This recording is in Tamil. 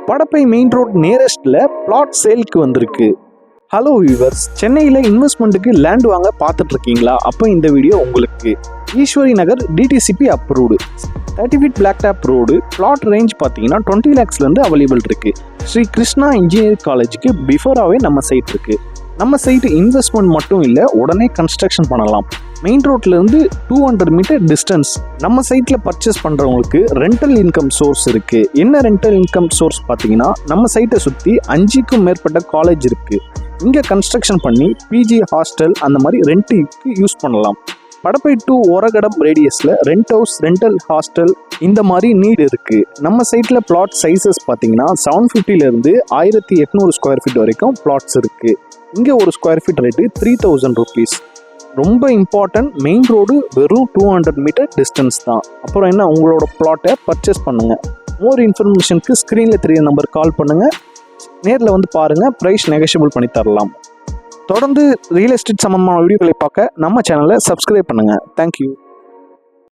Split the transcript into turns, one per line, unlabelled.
படப்பை மெயின் ரோட் நியரஸ்ட்ல பிளாட் சேலுக்கு வந்திருக்கு. ஹலோ வியூவர்ஸ், சென்னையில் இன்வெஸ்ட்மெண்ட்டுக்கு லேண்ட் வாங்க பார்த்துட்டு இருக்கீங்களா? அப்போ இந்த வீடியோ உங்களுக்கு. Eswari Nagar DTCP approved 30 feet black top road. Plot range பார்த்தீங்கன்னா 20 lakhsலேருந்து அவைலபிள் இருக்கு. ஸ்ரீ கிருஷ்ணா இன்ஜினியரிங் காலேஜுக்கு பிஃபோராகவே நம்ம சைட் இருக்கு. நம்ம சைட்டு இன்வெஸ்ட்மெண்ட் மட்டும் இல்லை, உடனே கன்ஸ்ட்ரக்ஷன் பண்ணலாம். மெயின் ரோட்லேருந்து 200 மீட்டர் டிஸ்டன்ஸ். நம்ம சைட்டில் பர்ச்சேஸ் பண்ணுறவங்களுக்கு ரெண்டல் இன்கம் சோர்ஸ் இருக்குது. என்ன ரெண்டல் இன்கம் சோர்ஸ் பார்த்தீங்கன்னா, நம்ம சைட்டை சுற்றி 5க்கும் மேற்பட்ட காலேஜ் இருக்குது. இங்கே கன்ஸ்ட்ரக்ஷன் பண்ணி பிஜி, ஹாஸ்டல் அந்த மாதிரி ரெண்ட்டுக்கு யூஸ் பண்ணலாம். படப்பை டு ஓரகடம் ரேடியஸில் ரெண்ட் ஹவுஸ், ரெண்டல் ஹாஸ்டல் இந்த மாதிரி நீட் இருக்குது. நம்ம சைட்டில் பிளாட் சைஸஸ் பார்த்தீங்கன்னா 750லேருந்து 1800 ஸ்கொயர் ஃபீட் வரைக்கும் பிளாட்ஸ் இருக்குது. இங்கே ஒரு ஸ்கொயர் ஃபீட் ரேட்டு 3000 rupees. ரொம்ப இம்பார்ட்டன்ட், மெயின் ரோடு வெறும் 200 மீட்டர் டிஸ்டன்ஸ் தான். அப்புறம் என்ன, உங்களோட பிளாட்டை பர்ச்சேஸ் பண்ணுங்கள். மோர் இன்ஃபர்மேஷனுக்கு ஸ்க்ரீனில் தெரிய நம்பர் கால் பண்ணுங்கள். நேரில் வந்து பாருங்கள், ப்ரைஸ் நெகோஷியபிள் பண்ணி தரலாம். தொடர்ந்து ரியல் எஸ்டேட் சம்பந்தமான வீடியோக்களை பார்க்க நம்ம சேனலை சப்ஸ்கிரைப் பண்ணுங்கள். தேங்க்யூ.